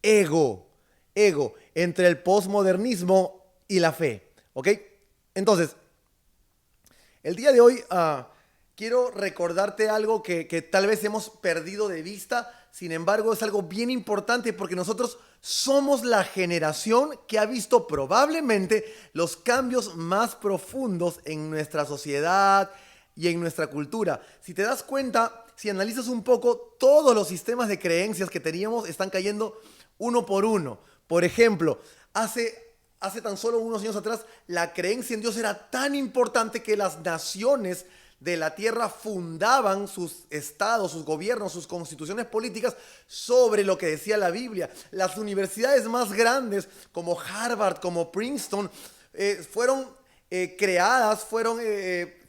ego, entre el posmodernismo y la fe, ¿ok? Entonces, el día de hoy quiero recordarte algo que tal vez hemos perdido de vista. Sin embargo, es algo bien importante porque nosotros somos la generación que ha visto probablemente los cambios más profundos en nuestra sociedad y en nuestra cultura. Si te das cuenta, si analizas un poco, todos los sistemas de creencias que teníamos están cayendo uno por uno. Por ejemplo, hace tan solo unos años atrás, la creencia en Dios era tan importante que las naciones de la tierra fundaban sus estados, sus gobiernos, sus constituciones políticas sobre lo que decía la Biblia. Las universidades más grandes como Harvard, como Princeton, fueron creadas, fueron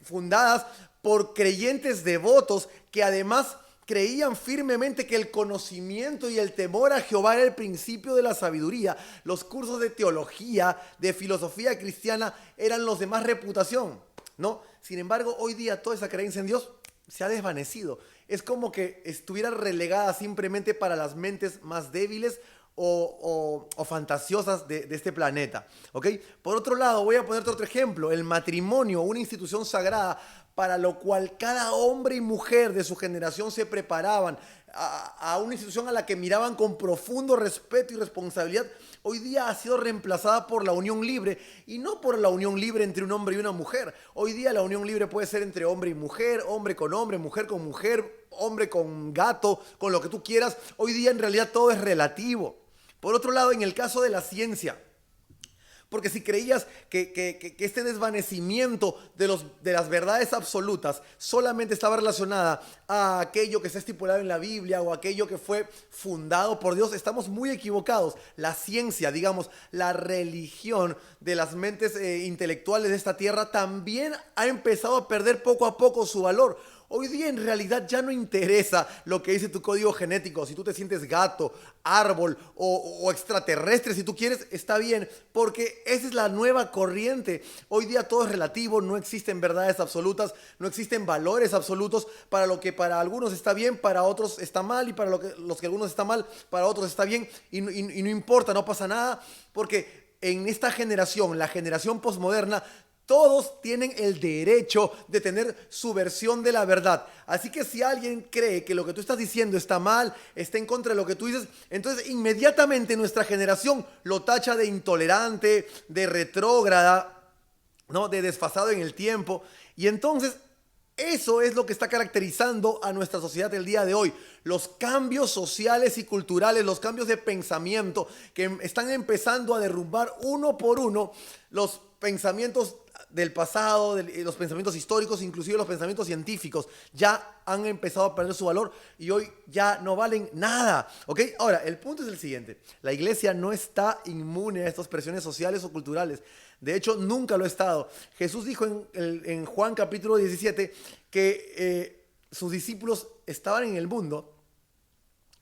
fundadas por creyentes devotos que además creían firmemente que el conocimiento y el temor a Jehová era el principio de la sabiduría. Los cursos de teología, de filosofía cristiana eran los de más reputación, ¿no? Sin embargo, hoy día toda esa creencia en Dios se ha desvanecido. Es como que estuviera relegada simplemente para las mentes más débiles o fantasiosas de este planeta, ¿ok? Por otro lado, voy a ponerte otro ejemplo. El matrimonio, una institución sagrada para lo cual cada hombre y mujer de su generación se preparaban, a una institución a la que miraban con profundo respeto y responsabilidad, hoy día ha sido reemplazada por la unión libre, y no por la unión libre entre un hombre y una mujer. Hoy día la unión libre puede ser entre hombre y mujer, hombre con hombre, mujer con mujer, hombre con gato, con lo que tú quieras. Hoy día en realidad todo es relativo. Por otro lado, en el caso de la ciencia, porque si creías que este desvanecimiento de las verdades absolutas solamente estaba relacionada a aquello que está estipulado en la Biblia o aquello que fue fundado por Dios, estamos muy equivocados. La ciencia, digamos, la religión de las mentes intelectuales de esta tierra también ha empezado a perder poco a poco su valor. Hoy día en realidad ya no interesa lo que dice tu código genético. Si tú te sientes gato, árbol o extraterrestre, si tú quieres, está bien, porque esa es la nueva corriente. Hoy día todo es relativo, no existen verdades absolutas, no existen valores absolutos. Para lo que para algunos está bien, para otros está mal, y para los que algunos está mal, para otros está bien, y no importa, no pasa nada, porque en esta generación, la generación posmoderna, todos tienen el derecho de tener su versión de la verdad. Así que si alguien cree que lo que tú estás diciendo está mal, está en contra de lo que tú dices, entonces inmediatamente nuestra generación lo tacha de intolerante, de retrógrada, ¿no? De desfasado en el tiempo. Y entonces eso es lo que está caracterizando a nuestra sociedad el día de hoy. Los cambios sociales y culturales, los cambios de pensamiento que están empezando a derrumbar uno por uno los pensamientos del pasado, los pensamientos históricos, inclusive los pensamientos científicos, ya han empezado a perder su valor y hoy ya no valen nada, ¿ok? Ahora, el punto es el siguiente. La iglesia no está inmune a estas presiones sociales o culturales. De hecho, nunca lo ha estado. Jesús dijo en Juan capítulo 17 que sus discípulos estaban en el mundo,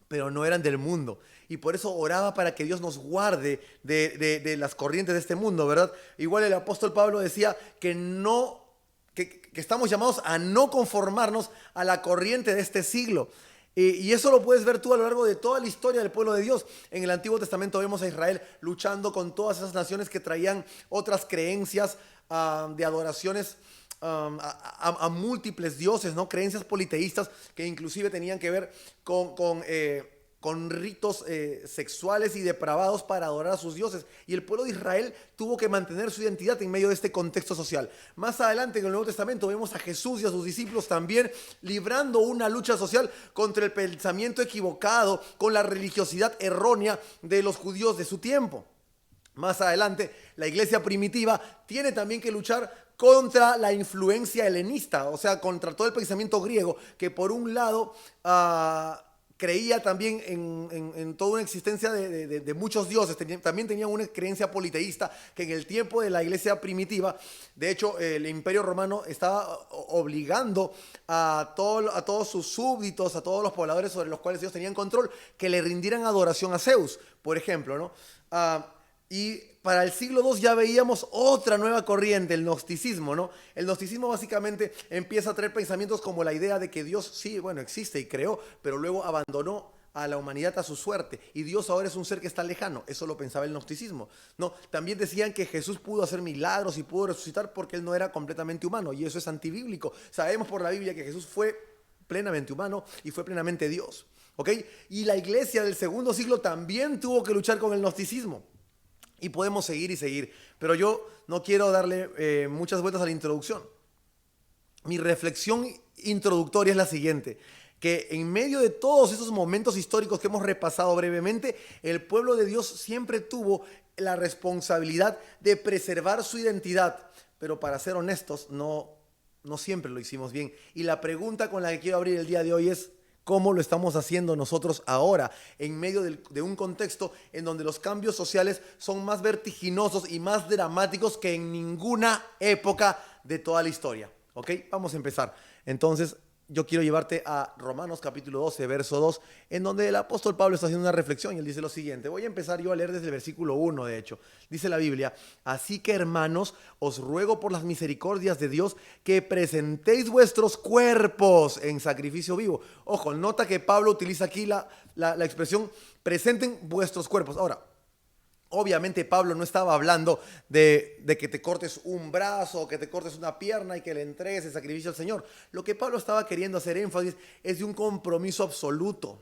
pero no eran del mundo. Y por eso oraba para que Dios nos guarde de las corrientes de este mundo, ¿verdad? Igual el apóstol Pablo decía que estamos llamados a no conformarnos a la corriente de este siglo. Y eso lo puedes ver tú a lo largo de toda la historia del pueblo de Dios. En el Antiguo Testamento vemos a Israel luchando con todas esas naciones que traían otras creencias de adoraciones a múltiples dioses, ¿no? Creencias politeístas que inclusive tenían que ver con ritos sexuales y depravados para adorar a sus dioses. Y el pueblo de Israel tuvo que mantener su identidad en medio de este contexto social. Más adelante en el Nuevo Testamento vemos a Jesús y a sus discípulos también librando una lucha social contra el pensamiento equivocado, con la religiosidad errónea de los judíos de su tiempo. Más adelante, la iglesia primitiva tiene también que luchar contra la influencia helenista, o sea, contra todo el pensamiento griego, que por un lado creía también en toda una existencia de muchos dioses. También tenían una creencia politeísta que en el tiempo de la iglesia primitiva, de hecho, el imperio romano estaba obligando a todos sus súbditos, a todos los pobladores sobre los cuales ellos tenían control, que le rindieran adoración a Zeus, por ejemplo, ¿no? Y para el siglo II ya veíamos otra nueva corriente, el gnosticismo, ¿no? El gnosticismo básicamente empieza a traer pensamientos como la idea de que Dios sí, bueno, existe y creó, pero luego abandonó a la humanidad a su suerte y Dios ahora es un ser que está lejano. Eso lo pensaba el gnosticismo. No, también decían que Jesús pudo hacer milagros y pudo resucitar porque él no era completamente humano, y eso es antibíblico. Sabemos por la Biblia que Jesús fue plenamente humano y fue plenamente Dios. ¿Ok? Y la iglesia del segundo siglo también tuvo que luchar con el gnosticismo. Y podemos seguir y seguir. Pero yo no quiero darle muchas vueltas a la introducción. Mi reflexión introductoria es la siguiente: que en medio de todos esos momentos históricos que hemos repasado brevemente, el pueblo de Dios siempre tuvo la responsabilidad de preservar su identidad. Pero para ser honestos, no siempre lo hicimos bien. Y la pregunta con la que quiero abrir el día de hoy es: ¿cómo lo estamos haciendo nosotros ahora, en medio de un contexto en donde los cambios sociales son más vertiginosos y más dramáticos que en ninguna época de toda la historia? ¿Ok? Vamos a empezar. Entonces, yo quiero llevarte a Romanos capítulo 12, verso 2, en donde el apóstol Pablo está haciendo una reflexión y él dice lo siguiente. Voy a empezar yo a leer desde el versículo 1, de hecho. Dice la Biblia: así que, hermanos, os ruego por las misericordias de Dios que presentéis vuestros cuerpos en sacrificio vivo. Ojo, nota que Pablo utiliza aquí la expresión presenten vuestros cuerpos. Ahora, obviamente Pablo no estaba hablando de que te cortes un brazo, que te cortes una pierna y que le entregues el sacrificio al Señor. Lo que Pablo estaba queriendo hacer énfasis es de un compromiso absoluto.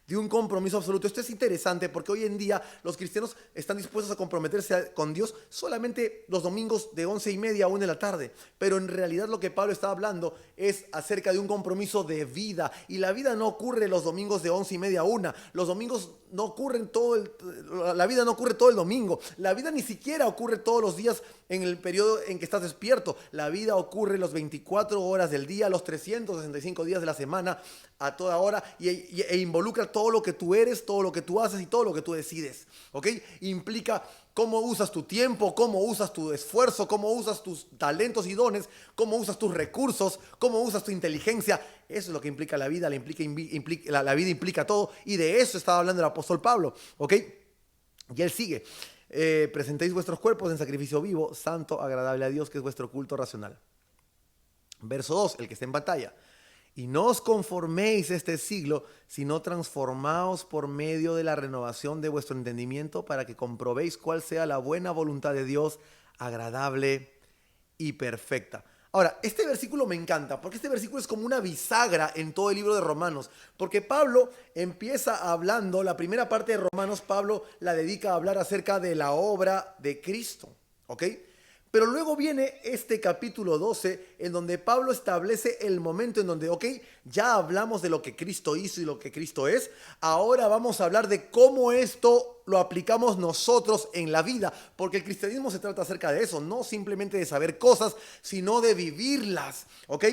De un compromiso absoluto. Esto es interesante porque hoy en día los cristianos están dispuestos a comprometerse con Dios solamente los domingos de 11:30 a 1 de la tarde. Pero en realidad lo que Pablo está hablando es acerca de un compromiso de vida. Y la vida no ocurre los domingos de 11:30 a 1. Los domingos no ocurren la vida no ocurre todo el domingo. La vida ni siquiera ocurre todos los días en el periodo en que estás despierto. La vida ocurre los 24 horas del día, los 365 días de la semana, a toda hora, e involucra todo lo que tú eres, todo lo que tú haces y todo lo que tú decides. ¿Ok? Implica cómo usas tu tiempo, cómo usas tu esfuerzo, cómo usas tus talentos y dones, cómo usas tus recursos, cómo usas tu inteligencia. Eso es lo que implica la vida. La vida implica todo, y de eso estaba hablando el apóstol Pablo. ¿Ok? Y él sigue: presentéis vuestros cuerpos en sacrificio vivo, santo, agradable a Dios, que es vuestro culto racional. Verso 2, el que está en pantalla: y no os conforméis a este siglo, sino transformaos por medio de la renovación de vuestro entendimiento, para que comprobéis cuál sea la buena voluntad de Dios, agradable y perfecta. Ahora, este versículo me encanta, porque este versículo es como una bisagra en todo el libro de Romanos, porque Pablo empieza hablando, la primera parte de Romanos, Pablo la dedica a hablar acerca de la obra de Cristo, ¿ok? Pero luego viene este capítulo 12 en donde Pablo establece el momento en donde, ok, ya hablamos de lo que Cristo hizo y lo que Cristo es. Ahora vamos a hablar de cómo esto lo aplicamos nosotros en la vida. Porque el cristianismo se trata acerca de eso, no simplemente de saber cosas, sino de vivirlas, ¿ok?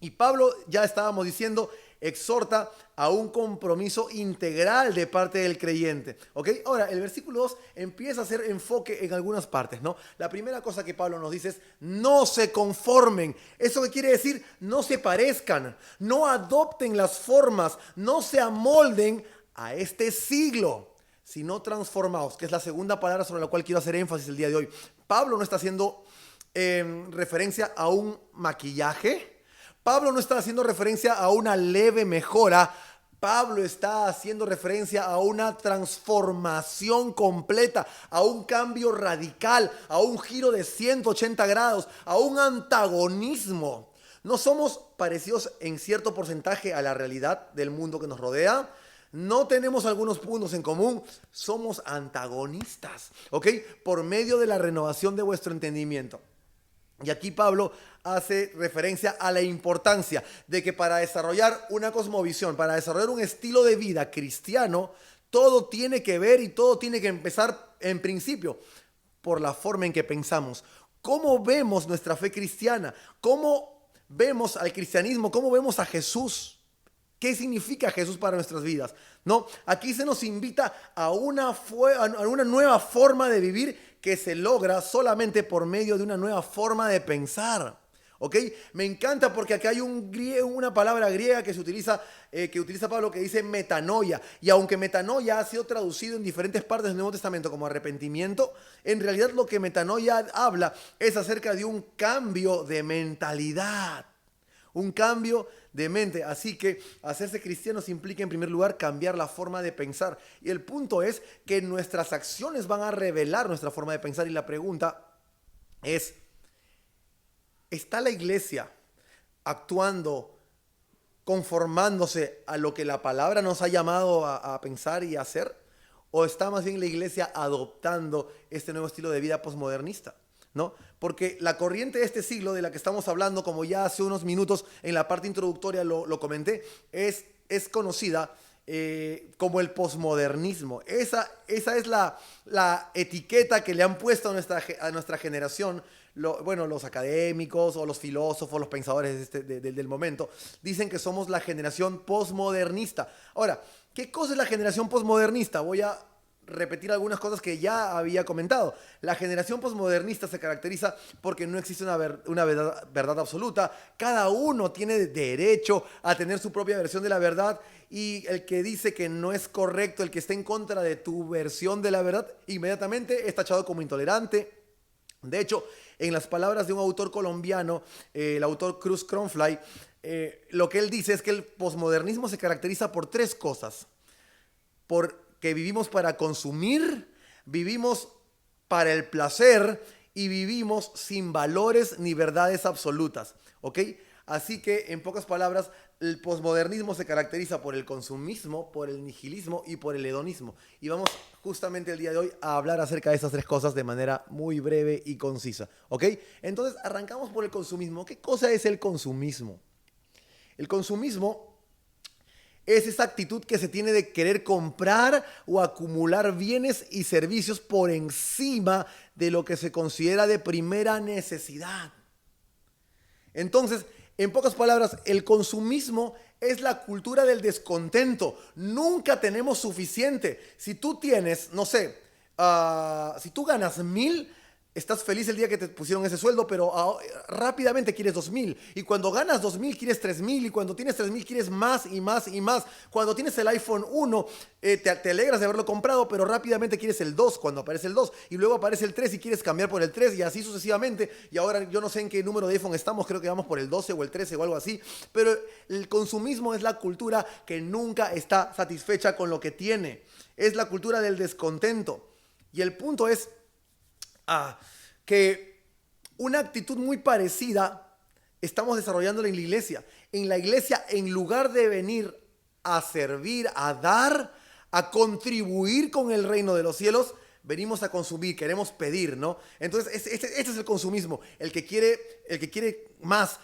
Y Pablo, ya estábamos diciendo, exhorta a un compromiso integral de parte del creyente. ¿Ok? Ahora, el versículo 2 empieza a hacer enfoque en algunas partes, ¿no? La primera cosa que Pablo nos dice es: no se conformen. ¿Eso qué quiere decir? No se parezcan, no adopten las formas, no se amolden a este siglo, sino transformaos, que es la segunda palabra sobre la cual quiero hacer énfasis el día de hoy. Pablo no está haciendo referencia a un maquillaje. Pablo no está haciendo referencia a una leve mejora. Pablo está haciendo referencia a una transformación completa, a un cambio radical, a un giro de 180 grados, a un antagonismo. No somos parecidos en cierto porcentaje a la realidad del mundo que nos rodea. No tenemos algunos puntos en común. Somos antagonistas, ¿ok? Por medio de la renovación de vuestro entendimiento. Y aquí Pablo hace referencia a la importancia de que para desarrollar una cosmovisión, para desarrollar un estilo de vida cristiano, todo tiene que ver y todo tiene que empezar en principio por la forma en que pensamos. ¿Cómo vemos nuestra fe cristiana? ¿Cómo vemos al cristianismo? ¿Cómo vemos a Jesús? ¿Qué significa Jesús para nuestras vidas? No, aquí se nos invita a una nueva forma de vivir que se logra solamente por medio de una nueva forma de pensar. ¿Ok? Me encanta porque aquí hay una palabra griega que utiliza Pablo, que dice metanoia. Y aunque metanoia ha sido traducido en diferentes partes del Nuevo Testamento como arrepentimiento, en realidad lo que metanoia habla es acerca de un cambio de mentalidad. Un cambio de mente. Así que hacerse cristianos implica en primer lugar cambiar la forma de pensar. Y el punto es que nuestras acciones van a revelar nuestra forma de pensar. Y la pregunta es, ¿está la iglesia actuando, conformándose a lo que la palabra nos ha llamado a pensar y a hacer? ¿O está más bien la iglesia adoptando este nuevo estilo de vida posmodernista? ¿No? Porque la corriente de este siglo de la que estamos hablando, como ya hace unos minutos en la parte introductoria lo comenté, es conocida como el posmodernismo. Esa es la etiqueta que le han puesto a nuestra generación. Los académicos o los filósofos, los pensadores del momento, dicen que somos la generación posmodernista. Ahora, ¿qué cosa es la generación posmodernista? Voy a repetir algunas cosas que ya había comentado. La generación posmodernista se caracteriza porque no existe una verdad absoluta. Cada uno tiene derecho a tener su propia versión de la verdad, y el que dice que no es correcto, el que esté en contra de tu versión de la verdad, inmediatamente es tachado como intolerante. De hecho, en las palabras de un autor colombiano, el autor Cruz Cronfly, lo que él dice es que el posmodernismo se caracteriza por tres cosas. Porque vivimos para consumir, vivimos para el placer y vivimos sin valores ni verdades absolutas, ¿ok? Así que, en pocas palabras, el posmodernismo se caracteriza por el consumismo, por el nihilismo y por el hedonismo. Y vamos justamente el día de hoy a hablar acerca de esas tres cosas de manera muy breve y concisa, ¿ok? Entonces, arrancamos por el consumismo. ¿Qué cosa es el consumismo? El consumismo es esa actitud que se tiene de querer comprar o acumular bienes y servicios por encima de lo que se considera de primera necesidad. Entonces, en pocas palabras, el consumismo es la cultura del descontento. Nunca tenemos suficiente. Si tú tienes, no sé, si tú ganas 1,000, estás feliz el día que te pusieron ese sueldo, pero rápidamente quieres 2,000. Y cuando ganas 2,000 quieres 3,000. Y cuando tienes 3,000 quieres más y más y más. Cuando tienes el iPhone 1, te alegras de haberlo comprado, pero rápidamente quieres el 2 cuando aparece el 2. Y luego aparece el 3 y quieres cambiar por el 3 y así sucesivamente. Y ahora yo no sé en qué número de iPhone estamos, creo que vamos por el 12 o el 13 o algo así. Pero el consumismo es la cultura que nunca está satisfecha con lo que tiene. Es la cultura del descontento. Y el punto es que una actitud muy parecida estamos desarrollando en la iglesia. En la iglesia, en lugar de venir a servir, a dar, a contribuir con el reino de los cielos, venimos a consumir, queremos pedir, ¿no? Entonces, este es el consumismo. El que quiere más,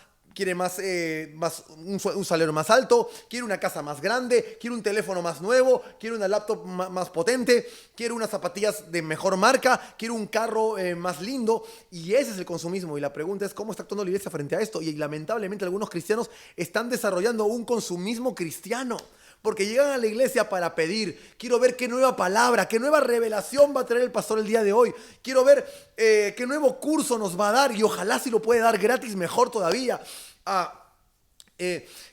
un salario más alto, quiere una casa más grande, quiere un teléfono más nuevo, quiere una laptop más potente, quiere unas zapatillas de mejor marca, quiere un carro más lindo. Y ese es el consumismo. Y la pregunta es, ¿cómo está actuando la iglesia frente a esto? Y lamentablemente algunos cristianos están desarrollando un consumismo cristiano. Porque llegan a la iglesia para pedir. Quiero ver qué nueva palabra, qué nueva revelación va a traer el pastor el día de hoy. Quiero ver qué nuevo curso nos va a dar, y ojalá si lo puede dar gratis, mejor todavía.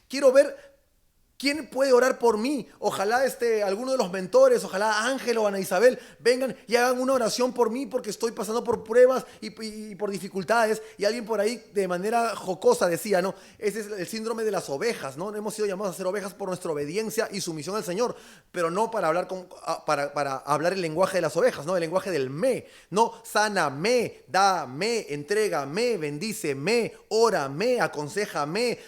Quiero ver quién puede orar por mí. Ojalá alguno de los mentores, ojalá Ángel o Ana Isabel vengan y hagan una oración por mí porque estoy pasando por pruebas y por dificultades. Y alguien por ahí de manera jocosa decía, ¿no? Ese es el síndrome de las ovejas, ¿no? Hemos sido llamados a ser ovejas por nuestra obediencia y sumisión al Señor, pero no para hablar el lenguaje de las ovejas, ¿no? El lenguaje del me, no, sáname, dame, entrégame, bendíceme, órame, aconséjame,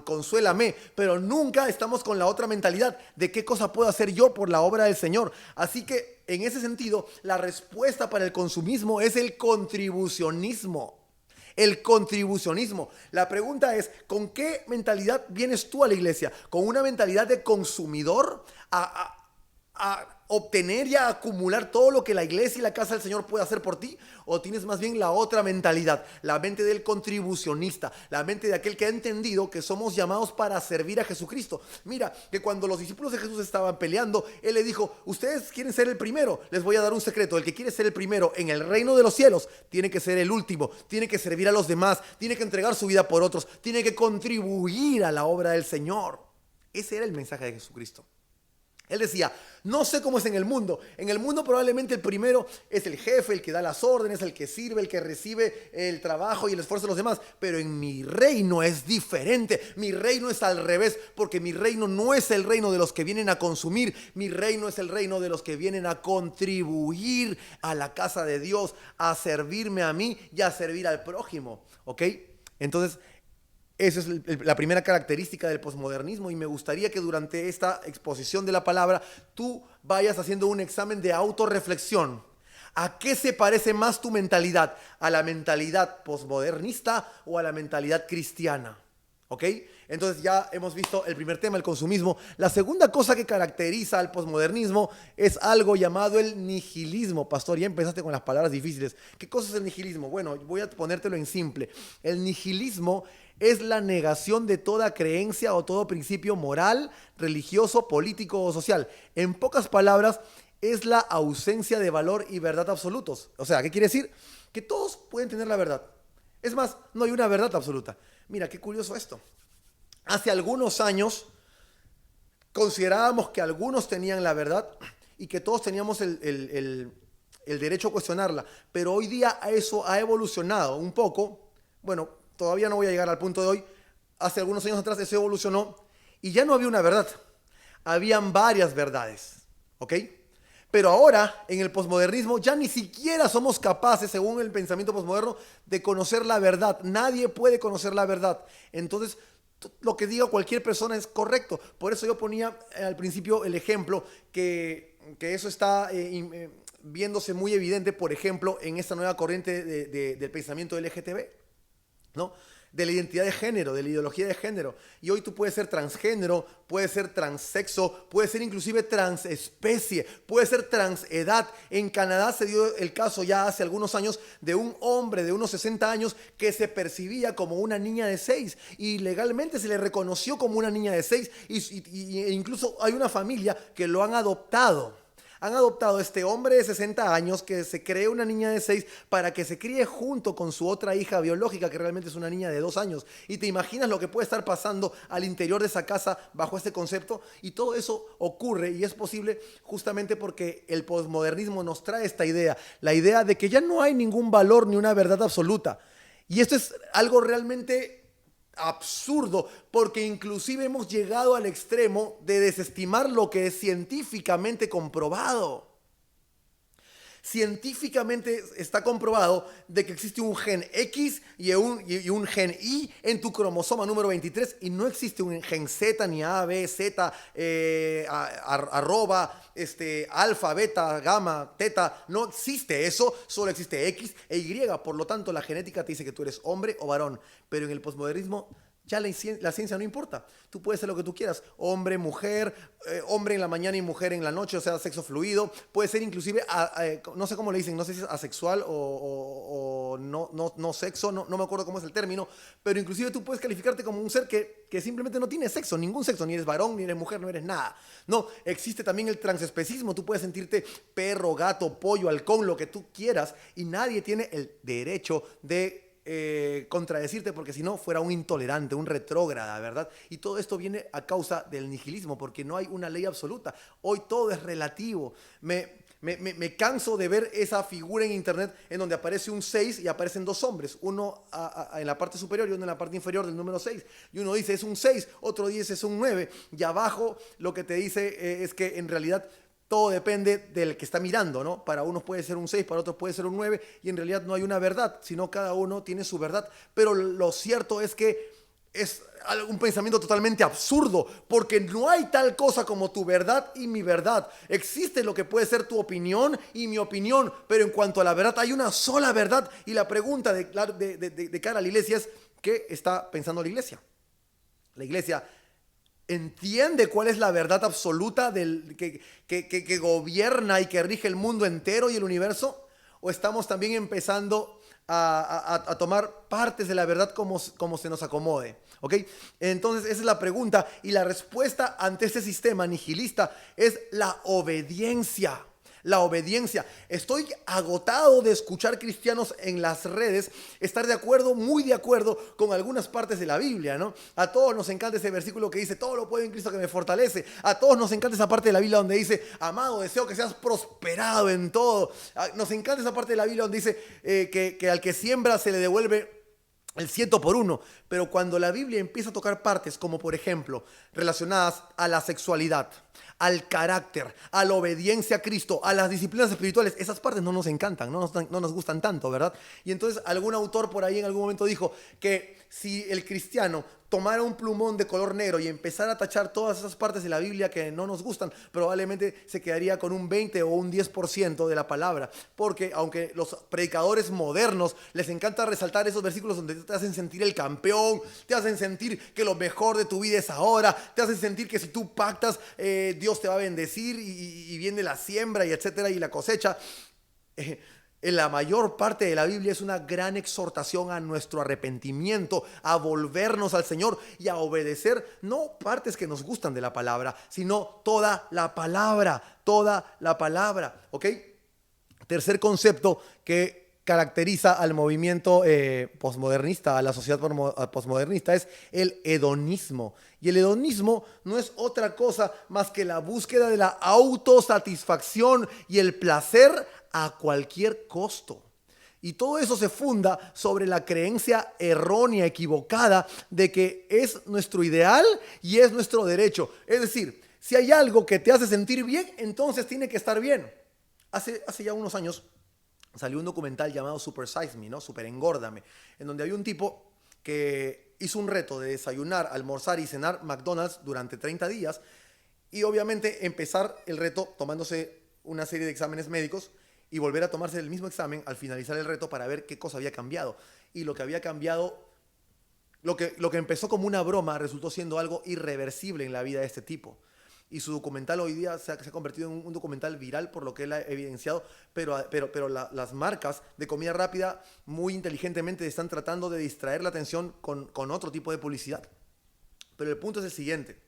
consuélame, pero nunca estamos con la otra mentalidad de qué cosa puedo hacer yo por la obra del Señor. Así que en ese sentido, la respuesta para el consumismo es el contribucionismo. El contribucionismo. La pregunta es, ¿con qué mentalidad vienes tú a la iglesia? ¿Con una mentalidad de consumidor? ¿A obtener y a acumular todo lo que la iglesia y la casa del Señor puede hacer por ti? ¿O tienes más bien la otra mentalidad, la mente del contribucionista, la mente de aquel que ha entendido que somos llamados para servir a Jesucristo? Mira, que cuando los discípulos de Jesús estaban peleando, Él le dijo, ustedes quieren ser el primero, les voy a dar un secreto: el que quiere ser el primero en el reino de los cielos tiene que ser el último, tiene que servir a los demás, tiene que entregar su vida por otros, tiene que contribuir a la obra del Señor. Ese era el mensaje de Jesucristo. Él decía, no sé cómo es en el mundo. En el mundo probablemente el primero es el jefe, el que da las órdenes, el que sirve, el que recibe el trabajo y el esfuerzo de los demás. Pero en mi reino es diferente. Mi reino es al revés, porque mi reino no es el reino de los que vienen a consumir. Mi reino es el reino de los que vienen a contribuir a la casa de Dios, a servirme a mí y a servir al prójimo. ¿Ok? Entonces, esa es la primera característica del posmodernismo, y me gustaría que durante esta exposición de la palabra tú vayas haciendo un examen de autorreflexión. ¿A qué se parece más tu mentalidad? ¿A la mentalidad posmodernista o a la mentalidad cristiana? ¿Ok? Entonces ya hemos visto el primer tema, el consumismo. La segunda cosa que caracteriza al posmodernismo es algo llamado el nihilismo. Pastor, ya empezaste con las palabras difíciles. ¿Qué cosa es el nihilismo? Bueno, voy a ponértelo en simple. El nihilismo es la negación de toda creencia o todo principio moral, religioso, político o social. En pocas palabras, es la ausencia de valor y verdad absolutos. O sea, ¿qué quiere decir? Que todos pueden tener la verdad. Es más, no hay una verdad absoluta. Mira, qué curioso esto. Hace algunos años considerábamos que algunos tenían la verdad y que todos teníamos el derecho a cuestionarla. Pero hoy día eso ha evolucionado un poco. Bueno, todavía no voy a llegar al punto de hoy. Hace algunos años atrás eso evolucionó y ya no había una verdad. Habían varias verdades. ¿Ok? Pero ahora, en el posmodernismo, ya ni siquiera somos capaces, según el pensamiento posmoderno, de conocer la verdad. Nadie puede conocer la verdad. Entonces, lo que diga cualquier persona es correcto. Por eso yo ponía al principio el ejemplo que eso está viéndose muy evidente, por ejemplo, en esta nueva corriente del pensamiento LGTB, ¿no? De la identidad de género, de la ideología de género. Y hoy tú puedes ser transgénero, puedes ser transexo, puedes ser inclusive transespecie, puedes ser transedad. En Canadá se dio el caso ya hace algunos años de un hombre de unos 60 años que se percibía como una niña de 6 y legalmente se le reconoció como una niña de 6 e incluso hay una familia que lo han adoptado. Han adoptado a este hombre de 60 años que se cree una niña de 6 para que se críe junto con su otra hija biológica que realmente es una niña de 2 años. Y te imaginas lo que puede estar pasando al interior de esa casa bajo este concepto. Y todo eso ocurre y es posible justamente porque el posmodernismo nos trae esta idea. La idea de que ya no hay ningún valor ni una verdad absoluta. Y esto es algo realmente absurdo, porque inclusive hemos llegado al extremo de desestimar lo que es científicamente comprobado. Científicamente está comprobado de que existe un gen X y un gen Y en tu cromosoma número 23 y no existe un gen Z ni A, B, Z, arroba, alfa, beta, gamma, teta. No existe eso, solo existe X e Y. Por lo tanto, la genética te dice que tú eres hombre o varón, pero en el posmodernismo ya la ciencia no importa. Tú puedes ser lo que tú quieras. Hombre, mujer, hombre en la mañana y mujer en la noche, o sea, sexo fluido. Puede ser inclusive, no sé cómo le dicen, no sé si es asexual o no sexo, no me acuerdo cómo es el término, pero inclusive tú puedes calificarte como un ser que simplemente no tiene sexo, ningún sexo, ni eres varón, ni eres mujer, no eres nada. No, existe también el transespecismo. Tú puedes sentirte perro, gato, pollo, halcón, lo que tú quieras, y nadie tiene el derecho de contradecirte, porque si no fuera un intolerante, un retrógrada, ¿verdad? Y todo esto viene a causa del nihilismo, porque no hay una ley absoluta. Hoy todo es relativo. Me canso de ver esa figura en internet en donde aparece un 6 y aparecen dos hombres, uno en la parte superior y uno en la parte inferior del número 6. Y uno dice es un 6, otro dice es un 9. Y abajo lo que te dice es que en realidad todo depende del que está mirando, ¿no? Para unos puede ser un 6, para otros puede ser un 9, y en realidad no hay una verdad, sino cada uno tiene su verdad. Pero lo cierto es que es un pensamiento totalmente absurdo, porque no hay tal cosa como tu verdad y mi verdad. Existe lo que puede ser tu opinión y mi opinión, pero en cuanto a la verdad hay una sola verdad. Y la pregunta de cara a la iglesia es, ¿qué está pensando la iglesia? La iglesia entiende cuál es la verdad absoluta que gobierna y que rige el mundo entero y el universo, o estamos también empezando a tomar partes de la verdad como se nos acomode. ¿Ok? Entonces esa es la pregunta, y la respuesta ante este sistema nihilista es la obediencia. la obediencia. Estoy agotado de escuchar cristianos en las redes estar de acuerdo, muy de acuerdo con algunas partes de la Biblia, ¿no? A todos nos encanta ese versículo que dice, todo lo puedo en Cristo que me fortalece. A todos nos encanta esa parte de la Biblia donde dice, amado, deseo que seas prosperado en todo. Nos encanta esa parte de la Biblia donde dice que al que siembra se le devuelve el 100 por 1, pero cuando la Biblia empieza a tocar partes como por ejemplo relacionadas a la sexualidad, al carácter, a la obediencia a Cristo, a las disciplinas espirituales, esas partes no nos encantan, no nos gustan tanto, ¿verdad? Y entonces algún autor por ahí en algún momento dijo que si el cristiano tomara un plumón de color negro y empezara a tachar todas esas partes de la Biblia que no nos gustan, probablemente se quedaría con un 20 o un 10% de la palabra, porque aunque los predicadores modernos les encanta resaltar esos versículos donde te hacen sentir el campeón, te hacen sentir que lo mejor de tu vida es ahora, te hacen sentir que si tú pactas, Dios te va a bendecir y viene la siembra y etcétera y la cosecha. En la mayor parte de la Biblia es una gran exhortación a nuestro arrepentimiento, a volvernos al Señor y a obedecer, no partes que nos gustan de la palabra, sino toda la palabra, ¿ok? Tercer concepto que caracteriza al movimiento posmodernista, a la sociedad posmodernista, es el hedonismo. Y el hedonismo no es otra cosa más que la búsqueda de la autosatisfacción y el placer a cualquier costo. Y todo eso se funda sobre la creencia errónea, equivocada, de que es nuestro ideal y es nuestro derecho. Es decir, si hay algo que te hace sentir bien, entonces tiene que estar bien. Hace ya unos años salió un documental llamado Super Size Me, ¿no? Super Engórdame, en donde había un tipo que hizo un reto de desayunar, almorzar y cenar McDonald's durante 30 días y obviamente empezar el reto tomándose una serie de exámenes médicos y volver a tomarse el mismo examen al finalizar el reto para ver qué cosa había cambiado. Y lo que había cambiado, lo que empezó como una broma, resultó siendo algo irreversible en la vida de este tipo. Y su documental hoy día se ha convertido en un documental viral por lo que él ha evidenciado, pero las marcas de comida rápida muy inteligentemente están tratando de distraer la atención con otro tipo de publicidad. Pero el punto es el siguiente.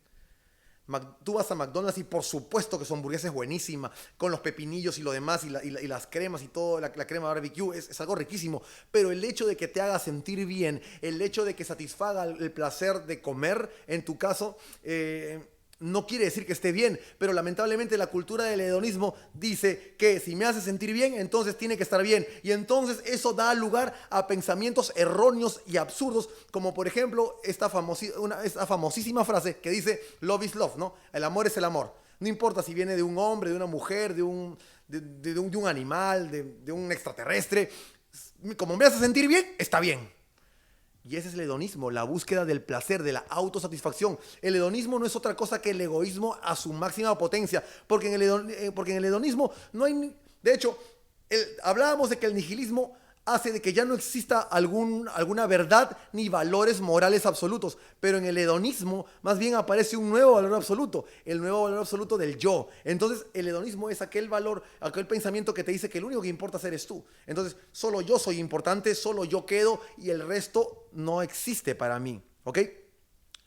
Tú vas a McDonald's y por supuesto que su hamburguesa es buenísima, con los pepinillos y lo demás, y las cremas y todo, la crema barbecue, es algo riquísimo. Pero el hecho de que te haga sentir bien, el hecho de que satisfaga el placer de comer, en tu caso, no quiere decir que esté bien, pero lamentablemente la cultura del hedonismo dice que si me hace sentir bien, entonces tiene que estar bien. Y entonces eso da lugar a pensamientos erróneos y absurdos, como por ejemplo esta famosísima frase que dice love is love, ¿no? El amor es el amor. No importa si viene de un hombre, de una mujer, de un animal, de un extraterrestre. Como me hace sentir bien, está bien. Y ese es el hedonismo, la búsqueda del placer, de la autosatisfacción. El hedonismo no es otra cosa que el egoísmo a su máxima potencia, porque en el hedonismo no hay... De hecho, hablábamos de que el nihilismo hace de que ya no exista alguna verdad ni valores morales absolutos, pero en el hedonismo más bien aparece un nuevo valor absoluto, el nuevo valor absoluto del yo. Entonces el hedonismo es aquel valor, aquel pensamiento que te dice que lo único que importa eres tú. Entonces solo yo soy importante, solo yo quedo y el resto no existe para mí, ¿ok?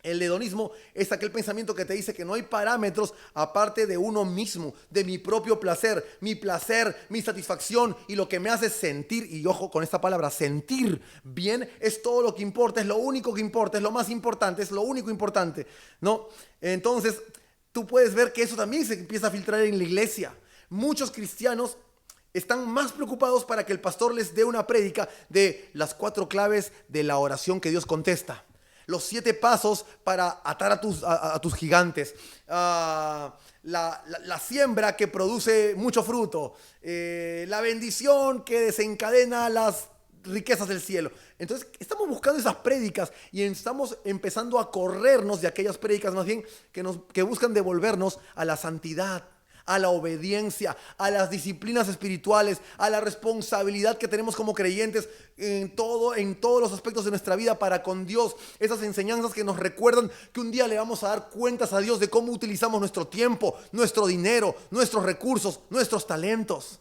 El hedonismo es aquel pensamiento que te dice que no hay parámetros aparte de uno mismo, de mi propio placer, mi satisfacción y lo que me hace sentir, y ojo con esta palabra, sentir bien es todo lo que importa, es lo único que importa, es lo más importante, es lo único importante, ¿no? Entonces, tú puedes ver que eso también se empieza a filtrar en la iglesia. Muchos cristianos están más preocupados para que el pastor les dé una prédica de las 4 claves de la oración que Dios contesta. Los 7 pasos para atar a tus gigantes. La siembra que produce mucho fruto. La bendición que desencadena las riquezas del cielo. Entonces estamos buscando esas prédicas y estamos empezando a corrernos de aquellas prédicas más bien que buscan devolvernos a la santidad, a la obediencia, a las disciplinas espirituales, a la responsabilidad que tenemos como creyentes en todos los aspectos de nuestra vida para con Dios. Esas enseñanzas que nos recuerdan que un día le vamos a dar cuentas a Dios de cómo utilizamos nuestro tiempo, nuestro dinero, nuestros recursos, nuestros talentos.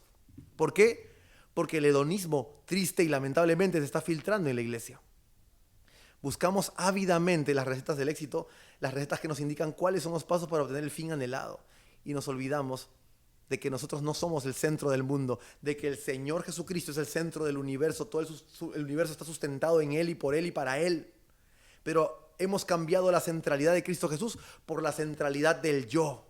¿Por qué? Porque el hedonismo, triste y lamentablemente, se está filtrando en la iglesia. Buscamos ávidamente las recetas del éxito, las recetas que nos indican cuáles son los pasos para obtener el fin anhelado. Y nos olvidamos de que nosotros no somos el centro del mundo, de que el Señor Jesucristo es el centro del universo, todo el universo está sustentado en Él y por Él y para Él. Pero hemos cambiado la centralidad de Cristo Jesús por la centralidad del yo.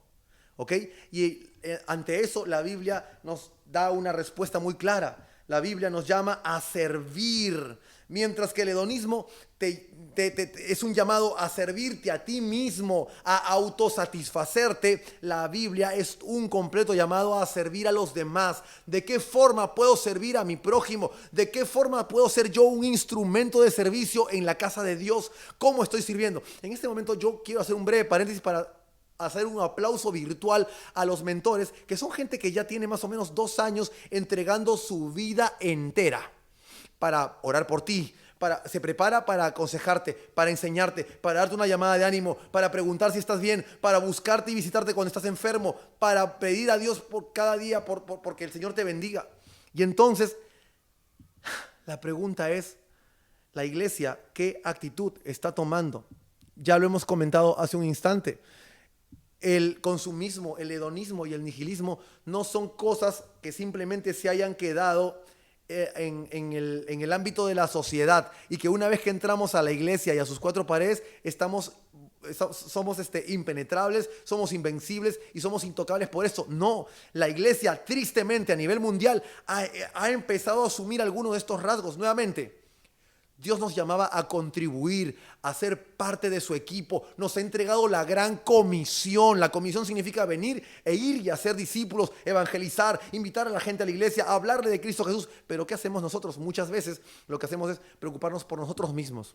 ¿Ok? Y ante eso la Biblia nos da una respuesta muy clara. La Biblia nos llama a servir, mientras que el hedonismo es un llamado a servirte a ti mismo, a autosatisfacerte. La Biblia es un completo llamado a servir a los demás. ¿De qué forma puedo servir a mi prójimo? ¿De qué forma puedo ser yo un instrumento de servicio en la casa de Dios? ¿Cómo estoy sirviendo? En este momento yo quiero hacer un breve paréntesis para hacer un aplauso virtual a los mentores, que son gente que ya tiene más o menos 2 años entregando su vida entera para orar por ti, se prepara para aconsejarte, para enseñarte, para darte una llamada de ánimo, para preguntar si estás bien, para buscarte y visitarte cuando estás enfermo, para pedir a Dios por cada día porque el Señor te bendiga. Y entonces, la pregunta es, la iglesia, ¿qué actitud está tomando? Ya lo hemos comentado hace un instante. El consumismo, el hedonismo y el nihilismo no son cosas que simplemente se hayan quedado en el ámbito de la sociedad y que una vez que entramos a la iglesia y a sus 4 paredes somos impenetrables, somos invencibles y somos intocables por eso. No, la iglesia tristemente a nivel mundial ha empezado a asumir algunos de estos rasgos nuevamente. Dios nos llamaba a contribuir, a ser parte de su equipo. Nos ha entregado la gran comisión. La comisión significa venir e ir y hacer discípulos, evangelizar, invitar a la gente a la iglesia, hablarle de Cristo Jesús. Pero ¿qué hacemos nosotros? Muchas veces lo que hacemos es preocuparnos por nosotros mismos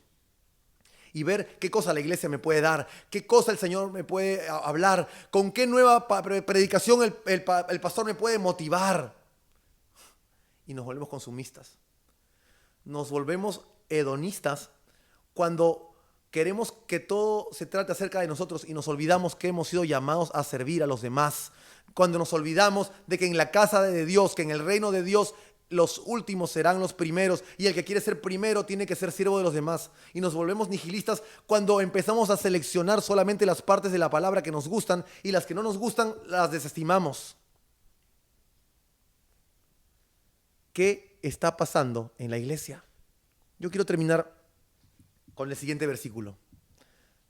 y ver qué cosa la iglesia me puede dar, qué cosa el Señor me puede hablar, con qué nueva predicación el pastor me puede motivar. Y nos volvemos consumistas. Nos volvemos hedonistas cuando queremos que todo se trate acerca de nosotros y nos olvidamos que hemos sido llamados a servir a los demás. Cuando nos olvidamos de que en la casa de Dios, que en el reino de Dios, los últimos serán los primeros y el que quiere ser primero tiene que ser siervo de los demás. Y nos volvemos nihilistas cuando empezamos a seleccionar solamente las partes de la palabra que nos gustan y las que no nos gustan las desestimamos. ¿Qué está pasando en la iglesia? Yo quiero terminar con el siguiente versículo.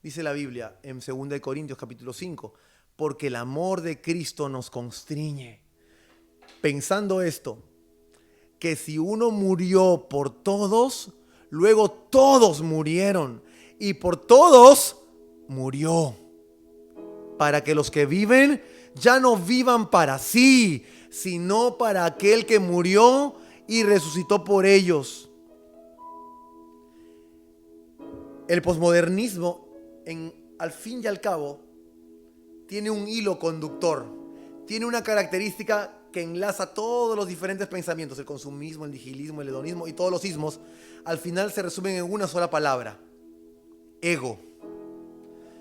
Dice la Biblia en 2 Corintios capítulo 5, porque el amor de Cristo nos constriñe. Pensando esto, que si uno murió por todos, luego todos murieron y por todos murió. Para que los que viven ya no vivan para sí, sino para aquel que murió y resucitó por ellos. El posmodernismo, al fin y al cabo, tiene un hilo conductor, tiene una característica que enlaza todos los diferentes pensamientos, el consumismo, el nihilismo, el hedonismo y todos los ismos, al final se resumen en una sola palabra: ego.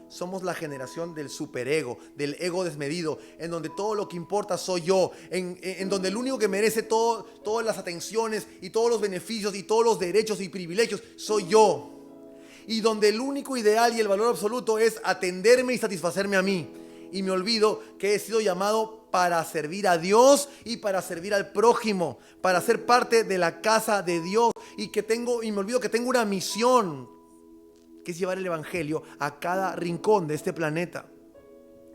Somos la generación del superego, del ego desmedido, en donde todo lo que importa soy yo, en donde el único que merece todas las atenciones y todos los beneficios y todos los derechos y privilegios soy yo. Y donde el único ideal y el valor absoluto es atenderme y satisfacerme a mí. Y me olvido que he sido llamado para servir a Dios y para servir al prójimo, para ser parte de la casa de Dios. Y me olvido que tengo una misión, que es llevar el evangelio a cada rincón de este planeta.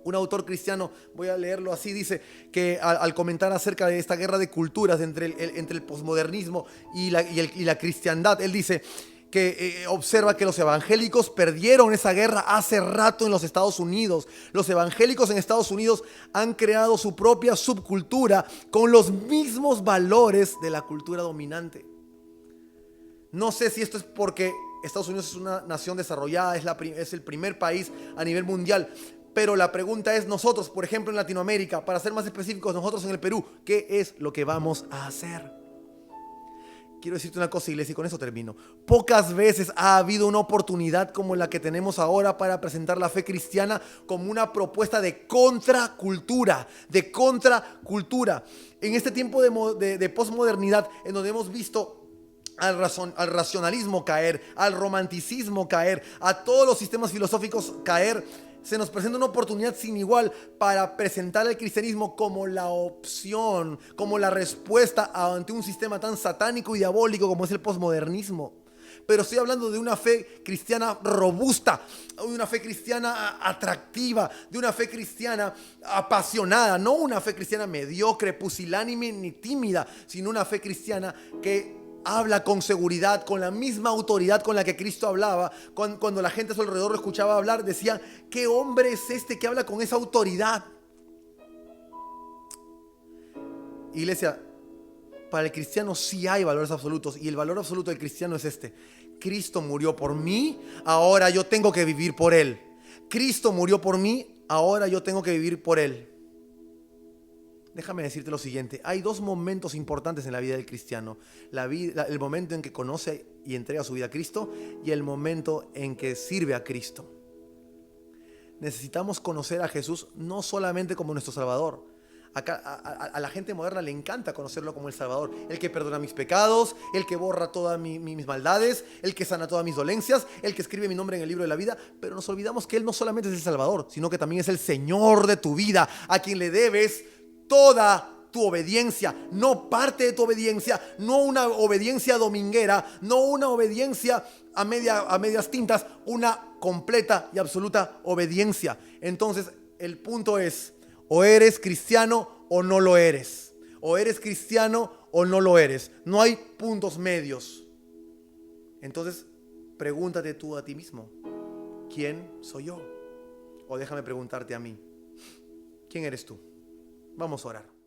Un autor cristiano, voy a leerlo así, dice que al comentar acerca de esta guerra de culturas entre el posmodernismo y la cristiandad, él dice que observa que los evangélicos perdieron esa guerra hace rato en los Estados Unidos. Los evangélicos en Estados Unidos han creado su propia subcultura con los mismos valores de la cultura dominante. No sé si esto es porque Estados Unidos es una nación desarrollada, es el primer país a nivel mundial, pero la pregunta es: nosotros, por ejemplo en Latinoamérica, para ser más específicos, nosotros en el Perú, ¿qué es lo que vamos a hacer? Quiero decirte una cosa, iglesia, y con eso termino. Pocas veces ha habido una oportunidad como la que tenemos ahora para presentar la fe cristiana como una propuesta de contracultura, En este tiempo de posmodernidad, en donde hemos visto al racionalismo caer, al romanticismo caer, a todos los sistemas filosóficos caer, se nos presenta una oportunidad sin igual para presentar el cristianismo como la opción, como la respuesta ante un sistema tan satánico y diabólico como es el posmodernismo. Pero estoy hablando de una fe cristiana robusta, de una fe cristiana atractiva, de una fe cristiana apasionada, no una fe cristiana mediocre, pusilánime ni tímida, sino una fe cristiana que habla con seguridad, con la misma autoridad con la que Cristo hablaba. Cuando la gente a su alrededor lo escuchaba hablar, decían: ¿qué hombre es este que habla con esa autoridad? Iglesia, para el cristiano sí hay valores absolutos, y el valor absoluto del cristiano es este: Cristo murió por mí, ahora yo tengo que vivir por Él. Cristo murió por mí, ahora yo tengo que vivir por Él. Déjame decirte lo siguiente: hay dos momentos importantes en la vida del cristiano. El momento en que conoce y entrega su vida a Cristo, y el momento en que sirve a Cristo. Necesitamos conocer a Jesús no solamente como nuestro Salvador. A la gente moderna le encanta conocerlo como el Salvador, el que perdona mis pecados, el que borra todas mis maldades, el que sana todas mis dolencias, el que escribe mi nombre en el libro de la vida. Pero nos olvidamos que Él no solamente es el Salvador, sino que también es el Señor de tu vida, a quien le debes toda tu obediencia, no parte de tu obediencia, no una obediencia dominguera, no una obediencia a medias tintas, una completa y absoluta obediencia. Entonces el punto es: o eres cristiano o no lo eres, o eres cristiano o no lo eres, no hay puntos medios. Entonces pregúntate tú a ti mismo: ¿quién soy yo? O déjame preguntarte a mí: ¿quién eres tú? Vamos a orar.